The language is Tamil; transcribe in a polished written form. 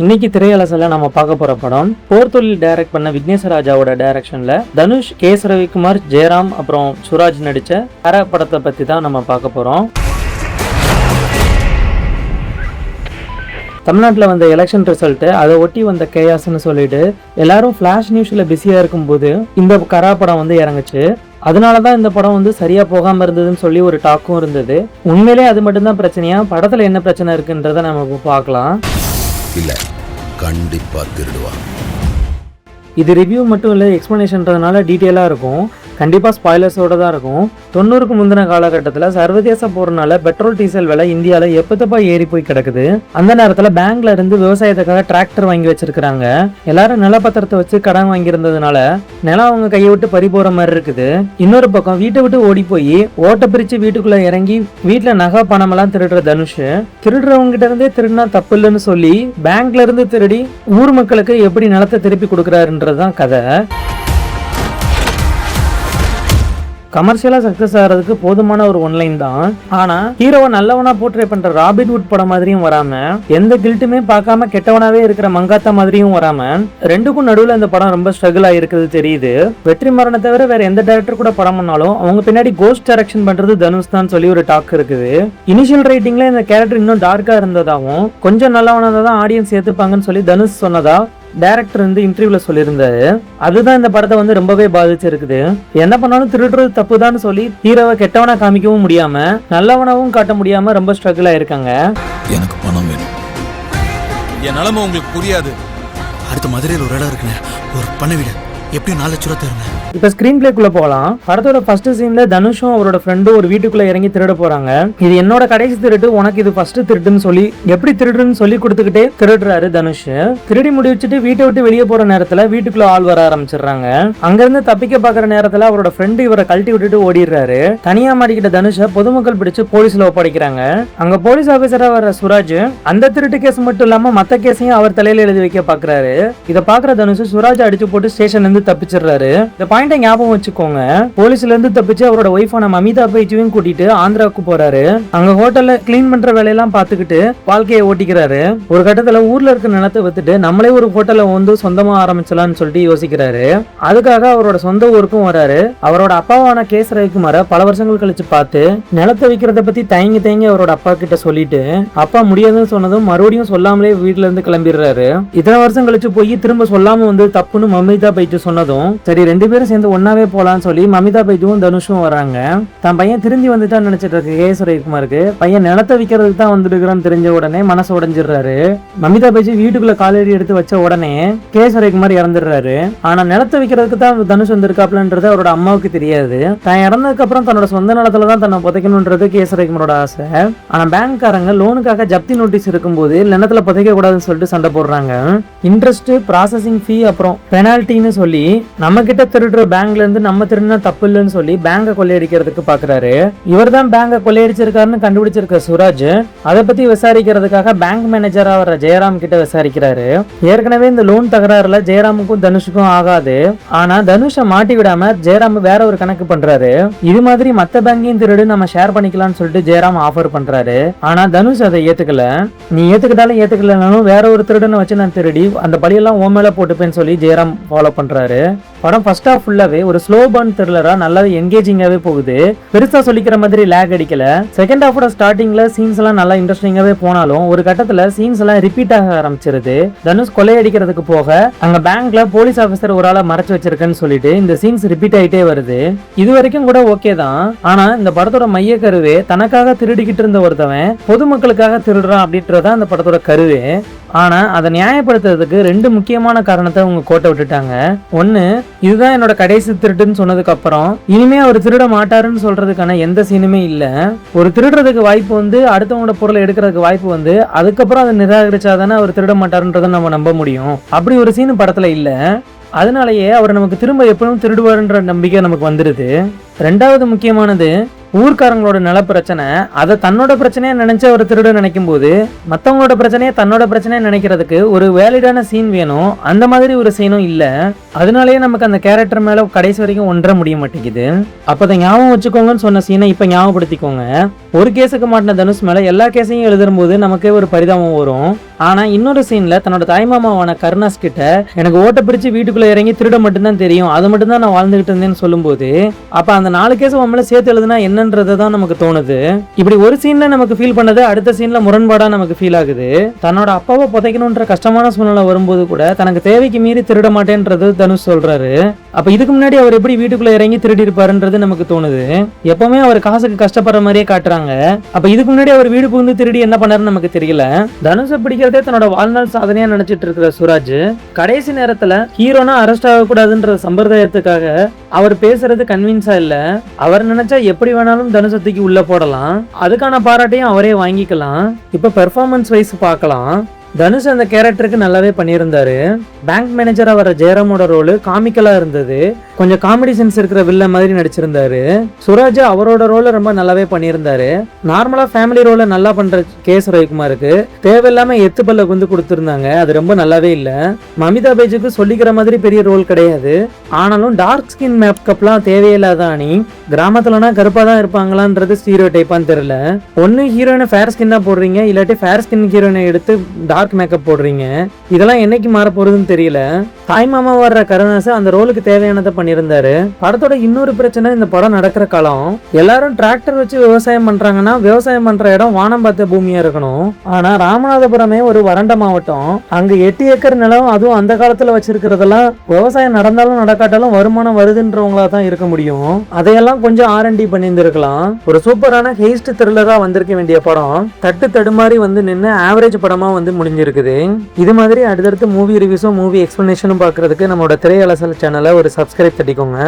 இன்னைக்கு திரையரசுல நம்ம பார்க்க போற படம் போர்த்தொழில் டைரக்ட் பண்ண விக்னேஷ் ராஜாவோட டைரக்ஷன்ல தனுஷ், கேஎஸ் ரவிக்குமார், ஜெயராம் அப்புறம் சுராஜ் நடிச்ச அரை படத்தை பத்தி தான் நம்ம பார்க்க போறோம். தமிழ்நாட்டில் வந்த எலெக்ஷன் ரிசல்ட்டு, அதை ஒட்டி வந்த கேயாஸ்ன்னு சொல்லிட்டு எல்லாரும் ஃபிளாஷ் நியூஸில் பிஸியாக இருக்கும்போது இந்த கரா படம் வந்து இறங்குச்சு. அதனால தான் இந்த படம் வந்து சரியாக போகாமல் இருந்ததுன்னு சொல்லி ஒரு டாக்கும் இருந்தது. உண்மையிலே அது மட்டும்தான் பிரச்சனையா, படத்தில் என்ன பிரச்சனை இருக்குன்றதை நம்ம பார்க்கலாம். இல்லை, கண்டிப்பாக திருடுவா. இது ரிவ்யூ மட்டும் இல்லை, எக்ஸ்பிளனேஷன்றதுனால டீட்டெயிலாக இருக்கும். கண்டிப்பாக ஸ்பாய்லர்ஸோடு தான் இருக்கும். 90க்கு முந்தின காலகட்டத்தில் சர்வதேச போறனால பெட்ரோல் டீசல் விலை இந்தியாவில் எப்பத்தப்பா ஏறி போய் கிடக்குது. அந்த நேரத்தில் பேங்க்ல இருந்து விவசாயத்துக்காக டிராக்டர் வாங்கி வச்சிருக்கிறாங்க. எல்லாரும் நிலப்பத்திரத்தை வச்சு கடன் வாங்கியிருந்ததுனால நிலம் அவங்க கையை விட்டு பறி போற மாதிரி இருக்குது. இன்னொரு பக்கம் வீட்டை விட்டு ஓடி போய் ஓட்ட பிரிச்சு வீட்டுக்குள்ள இறங்கி வீட்டுல நகை பணமெல்லாம் திருடுற தனுஷ், திருடுறவங்க கிட்ட இருந்தே திருடினா தப்பு இல்லைன்னு சொல்லி பேங்க்ல இருந்து திருடி ஊர் மக்களுக்கு எப்படி நிலத்தை திருப்பி கொடுக்குறாருன்றதுதான் கதை. கமர்ஷியலா சக்சஸ் ஆகிறதுக்கு போதுமான ஒரு ஒன்லைன் தான். ஆனா ஹீரோவை நல்லவனா போர்ட்ரே பண்ற ராபின்ஹுட் படம் மாதிரியும் வராம, எந்த கில்ட்டுமே பார்க்காம கெட்டவனாவே இருக்கிற மங்காத்தா மாதிரியும் வராம, ரெண்டுக்கும் நடுவுல இந்த படம் ரொம்ப ஸ்ட்ரகிள் ஆயிருக்கிறது தெரியுது. வெற்றிமாறனை தவிர வேற எந்த டைரக்டர் கூட படம் பண்ணாலும் அவங்க பின்னாடி கோஸ்ட் டைரக்ஷன் பண்றது தனுஷ் தான் சொல்லி ஒரு டாக் இருக்குது. இனிஷியல் ரைட்டிங்ல இந்த கேரக்டர் இன்னும் டார்க்கா இருந்ததாகவும் கொஞ்சம் நல்லவனாதான் தான் ஆடியன்ஸ் ஏத்துப்பாங்கன்னு சொல்லி தனுஷ் சொன்னதா டைரக்டர் வந்து இன்டர்வியூல சொல்லியிருந்தாரு. அதுதான் இந்த படத்தை வந்து ரொம்பவே பாதிச்சிருக்குது. என்ன பண்ணாலும் திருடுறது தப்புதான்னு சொல்லி ஹீரோவை கெட்டவனா காமிக்கவும் முடியாம நல்லவனாவும் காட்ட முடியாம ரொம்ப ஸ்ட்ரகிள் ஆயிருக்காங்க. எனக்கு பணம் வேணும். என் நிலைமை உங்களுக்கு புரியாது. அடுத்த மதுரையில் ஒரு இடம் இருக்குன்னு ஒரு பண்ண வீடு எப்படியும் 4 லட்ச ரூபா தருங்க. இப்ப ஸ்கிரீன் பிளேக்குள்ள போகலாம். படத்தோட ஃபர்ஸ்ட் சீன்ல தனுஷும் அவரோட ஃப்ரெண்டும் ஒரு வீட்டுக்குள்ள இறங்கி திருட போறாங்க. இது என்னோட கடைசி திருட்டு, உனக்கு இது ஃபர்ஸ்ட் திருட்டுன்னு சொல்லி எப்படி திருடுன்னு சொல்லி கொடுத்துக்கிட்டே திருடுறாரு தனுஷ். திருடி முடிச்சுட்டு வீட்டை விட்டு வெளியே போற நேரத்துல வீட்டுக்குள்ள ஆள் வர ஆரம்பிச்சிடுறாங்க. அங்க இருந்து தப்பிக்க பாக்குற நேரத்துல அவரோட ஃப்ரெண்டு இவரை கழட்டி விட்டுட்டு ஓடிடுறாரு. தனியா மாட்டிக்கிட்ட தனுஷ பொதுமக்கள் பிடிச்சு போலீஸ்ல ஒப்படைக்கிறாங்க. அங்க போலீஸ் ஆபீசரா வர சுராஜ் அந்த திருட்டு கேஸ் மட்டும் இல்லாம மத்த கேஸையும் அவர் தலையில எழுதி வைக்க பாக்குறாரு. இதை பாக்குற தனுஷ் சுராஜ் அடிச்சு போட்டு ஸ்டேஷன்ல இருந்து தப்பிச்சிடுறாரு. இந்த பாயிண்ட ஞாபகம் வச்சுக்கோங்க. போலீஸ்ல இருந்து தப்பிச்சு அவரோட ஒய்ஃபான மமிதா பைஜுவையும் கூட்டிட்டு ஆந்திராவுக்கு போறாரு. அங்க ஹோட்டல்ல கிளீன் பண்ற வேலையெல்லாம் பார்த்துக்கிட்டு வாழ்க்கையை ஓட்டிக்கிறாரு. ஒரு கட்டத்துல ஊர்ல இருக்க நிலத்தை வித்துட்டு நம்மளே ஒரு ஹோட்டலை வந்து சொந்தமா ஆரம்பிச்சலாம்னு சொல்லிட்டு யோசிக்கிறாரு. அதுக்காக அவரோட சொந்த ஊருக்கும் வராரு. அவரோட அப்பாவான கேஎஸ் ரவிக்குமார பல வருஷங்கள் கழிச்சு பார்த்து நிலத்தை விற்கிறத பத்தி தயங்கி அவரோட அப்பா கிட்ட சொல்லிட்டு, அப்பா முடியாதுன்னு சொன்னதும் மறுபடியும் சொல்லாமலே வீட்டுல இருந்து கிளம்பிடுறாரு. இத்தனை வருஷம் கழிச்சு போய் திரும்ப சொல்லாம வந்து தப்புன்னு மமிதா பைஜு சொன்னதும் சரி ரெண்டு பேரும் சேர்ந்து ஒன்னாவே போலான்னு சொல்லி மமிதா பைஜுவும் தனுஷும் வராங்க. தான் பையன் திரும்பி வந்துட்டான்னு நினைச்சிட்டு இருக்கு கேஎஸ் ரவிக்குமாருக்கு. பையன் நிலத்தை விற்கிறதுக்கு தான் வந்துருக்கிறான்னு தெரிஞ்ச உடனே மனசு உடைஞ்சிடுறாரு. மமிதா பைஜு வீட்டுக்குள்ள காலடி எடுத்து வச்ச உடனே கேஎஸ் ரவிக்குமார் இறந்துடுறாரு. ஆனா நிலத்தை விற்கிறதுக்கு தான் தனுஷ் வந்திருக்காப்லன்றது அவரோட அம்மாவுக்கு தெரியாது. தான் இறந்ததுக்கு அப்புறம் தன்னோட சொந்த நிலத்துல தான் தன்னை புதைக்கணும்ன்றது கேஎஸ் ரவிக்குமாரோட ஆசை. ஆனா பேங்க்காரங்க லோனுக்காக ஜப்தி நோட்டீஸ் இருக்கும்போது நிலத்துல புதைக்க கூடாதுன்னு சொல்லிட்டு சண்டை போடுறாங்க. இன்ட்ரெஸ்ட், ப்ராசஸிங் ஃபீ அப்புறம் பெனால்ட்டின்னு சொல்லி நம்ம கிட்ட திருடுற பேங்க்ல இருந்து நம்ம திருடினா தப்பு இல்லைன்னு சொல்லி பேங்கை கொள்ளையடிக்கிறதுக்கு பாக்குறாரு. இவர் தான் பேங்கை கொள்ளையடிச்சிருக்காருன்னு கண்டுபிடிச்சிருக்க சுராஜ் அதை பத்தி விசாரிக்கிறதுக்காக பேங்க் மேனேஜரா வர ஜெயராம் கிட்ட விசாரிக்கிறாரு. ஏற்கனவே இந்த லோன் தகராறுல ஜெயராமுக்கும் தனுஷுக்கும் ஆகாது. ஆனா தனுஷை மாட்டி விடாம ஜெயராம் வேற ஒரு கணக்கு பண்றாரு. இது மாதிரி மத்த பேங்கையும் திருடு நம்ம ஷேர் பண்ணிக்கலாம்னு சொல்லிட்டு ஜெயராம் ஆஃபர் பண்றாரு. ஆனா தனுஷ் அதை ஏத்துக்கல. நீ ஏத்துக்கிட்டாலும் ஏத்துக்கலனாலும் வேற ஒரு திருடனை வச்சு நான் திருடி அந்த பழியெல்லாம் ஓ மேல போட்டுப்பேன்னு சொல்லி ஜெயராம் ஃபாலோ பண்றாரு. படம் ஃபர்ஸ்ட் ஹாஃப் ஃபுல்லாவே ஒரு ஸ்லோ பர்ன் த்ரில்லரா நல்லாவே என்கேஜிங்காவே போகுது. பெருசா சொல்லிக்கிற மாதிரி லேக் அடிக்கல. செகண்ட் ஹாஃபோட ஸ்டார்டிங்ல சீன்ஸ் எல்லாம் நல்லா இன்ட்ரெஸ்டிங்காவே போனாலும் ஒரு கட்டத்துல சீன்ஸ் எல்லாம் ரிப்பீட் ஆக ஆரம்பிச்சிருது. தனுஷ் கொள்ளையடிக்கிறதுக்கு போக அங்க பேங்க்ல போலீஸ் ஆபீசர் ஒரு ஆளை மறைச்சு வச்சிருக்கேன்னு சொல்லிட்டு இந்த சீன்ஸ் ரிப்பீட் ஆயிட்டே வருது. இது வரைக்கும் கூட ஓகே தான். ஆனா இந்த படத்தோட மைய கருவே தனக்காக திருடிக்கிட்டு இருந்த ஒருத்தவன் பொதுமக்களுக்காக திருடுறான் அப்படின்றதான் இந்த படத்தோட கருவே. ஆனா அதை நியாயப்படுத்துறதுக்கு ரெண்டு முக்கியமான காரணத்தை அவங்க கோட்டை விட்டுட்டாங்க. ஒன்னு, இதுதான் என்னோட கடைசி திருட்டுன்னு சொன்னதுக்கு அப்புறம் இனிமே அவர் திருட மாட்டாருன்னு சொல்றதுக்கான எந்த சீனுமே இல்ல. ஒரு திருடுறதுக்கு வாய்ப்பு வந்து அடுத்தவங்களோட பொருளை எடுக்கிறதுக்கு வாய்ப்பு வந்து அதுக்கப்புறம் அதை நிராகரிச்சாதானே அவர் திருட மாட்டாருன்றதை நம்ம நம்ப முடியும். அப்படி ஒரு சீனு படத்துல இல்ல. அதனாலயே அவர் நமக்கு திரும்ப எப்பவும் திருடுவாருன்ற நம்பிக்கை நமக்கு வந்துடுது. ரெண்டாவது முக்கியமானது, ஊர்க்காரங்களோட நில பிரச்சனை அதை தன்னோட பிரச்சனையா நினைச்ச ஒரு திருட நினைக்கும் போது மற்றவங்களோட பிரச்சனையை தன்னோட பிரச்சனையா நினைக்கிறதுக்கு ஒரு வேலிடான சீன் வேணும். அந்த மாதிரி ஒரு சீனும் இல்ல. அதனாலேயே நமக்கு அந்த கேரக்டர் மேல கடைசி வரைக்கும் ஒன்ற முடிய மாட்டேங்குது. அப்ப அதை ஞாபகம் வச்சுக்கோங்கன்னு சொன்ன சீனை இப்ப ஞாபகப்படுத்திக்கோங்க. ஒரு கேஸுக்கு மாட்டின தனுஷ் மேல எல்லா கேஸையும் எழுதும்போது நமக்கே ஒரு பரிதாபம் வரும். ஆனா இன்னொரு சீன்ல தன்னோட தாய்மாமாவான கருணாஸ் கிட்ட எனக்கு ஓட்ட பிரிச்சு வீட்டுக்குள்ள இறங்கி திருட மட்டும்தான் தெரியும், அது மட்டும் தான் நான் வாழ்ந்துகிட்டு இருந்தேன்னு சொல்லும்போது அப்ப அந்த 4 கேஸ் நம்மள சேர்த்து எழுதுனா என்னன்றது தான் நமக்கு தோணுது. இப்படி ஒரு சீன்ல நமக்கு ஃபீல் பண்ணது அடுத்த சீன்ல முரண்பாடா நமக்கு ஃபீல் ஆகுது. தன்னோட அப்பாவை புதைக்கணும்ன்ற கஷ்டமான சூழ்நிலை வரும்போது கூட தனக்கு தேவைக்கு மீறி திருட மாட்டேன்றது தனுஷ் சொல்றாரு. அப்ப இதுக்கு முன்னாடி அவர் எப்படி வீட்டுக்குள்ள இறங்கி திருடி இருப்பாருன்றது நமக்கு தோணுது. எப்பவுமே அவர் காசுக்கு கஷ்டப்படுற மாதிரியே காட்டுறாங்க. அப்ப இதுக்கு முன்னாடி அவர் வீடு புகுந்து திருடி என்ன பண்ணாருன்னு நமக்கு தெரியல. தனுஷை பிடிக்கிறதே தன்னோட வாழ்நாள் சாதனையா நினைச்சிட்டு இருக்கிற சுராஜ் கடைசி நேரத்துல ஹீரோனா அரெஸ்ட் ஆகக்கூடாதுன்ற சம்பிரதாயத்துக்காக அவர் பேசுறது கன்வின்ஸா இல்ல. அவர் நினைச்சா எப்படி வேணாலும் தனுஷை தூக்கி உள்ள போடலாம், அதுக்கான பாராட்டையும் அவரே வாங்கிக்கலாம். இப்ப பெர்ஃபார்மன்ஸ் வைஸ் பார்க்கலாம். தனுஷ் அந்த கேரக்டருக்கு நல்லாவே பண்ணியிருந்தாரு. பேங்க் மேனேஜரா வர ஜெயராமோட ரோலு காமிக்கலா இருந்தது, கொஞ்சம் காமெடி சென்ஸ் இருக்கிற வில்ல மாதிரி நடிச்சிருந்தாரு. சுராஜ் அவரோட ரோல ரொம்ப நல்லாவே பண்ணியிருந்தாரு. நார்மலா ஃபேமிலி ரோல நல்லா பண்ற கேஸ் ரவிக்குமாருக்கு தேவையில்லாம எத்து பல்ல குந்து கொடுத்துருந்தாங்க, அது ரொம்ப நல்லாவே இல்ல. மமிதா பேஜுக்கு சொல்லிக்கிற மாதிரி பெரிய ரோல் கிடையாது, ஆனாலும் டார்க் ஸ்கின் மேக்கப்லாம் தேவையில்லாத அணி. கிராமத்துலனா கருப்பா தான் இருப்பாங்களான்றது ஸ்டீரியோ டைப்பான்னு தெரியல. ஒன்னு ஹீரோயினை ஃபேர் ஸ்கின்னா போடுறீங்க, இல்லாட்டி ஃபேர் ஸ்கின் ஹீரோயினை எடுத்து டார்க் மேக்கப் போடுறீங்க. இதெல்லாம் என்னைக்கு மாற போறதுன்னு தெரியல. தாய் மாமா வர்ற கருணாஸ் அந்த ரோலுக்கு தேவையானதை பண்ணியிருந்தாரு. படத்தோட இன்னொரு பிரச்சனை, இந்த படம் நடக்கிற காலம் எல்லாரும் டிராக்டர் வச்சு விவசாயம் பண்றாங்கன்னா விவசாயம் பண்ற இடம் வானம் பார்த்த பூமியா இருக்கணும். ஆனா ராமநாதபுரமே ஒரு வறண்ட மாவட்டம், அங்க 8 ஏக்கர் நிலம், அதுவும் அந்த காலத்துல வச்சிருக்கிறதெல்லாம் விவசாயம் நடந்தாலும் நடக்காட்டாலும் வருமானம் வருதுன்றவங்களா தான் இருக்க முடியும். அதையெல்லாம் கொஞ்சம் R&D பண்ணியிருந்திருக்கலாம். ஒரு சூப்பரான ஹெய்ஸ்ட் த்ரில்லரா வந்திருக்க வேண்டிய படம் தட்டு தடுமாறி வந்து நின்று ஆவரேஜ் படமா வந்து முடிஞ்சிருக்குது. இது மாதிரி அடுத்தடுத்து மூவி ரிவ்யூஸும் மூவி எக்ஸ்பிளனேஷனும் பார்க்கறதுக்கு நம்மளோட திரையலசல் சேனலை ஒரு சப்ஸ்கிரைப் தட்டிக்கோங்க.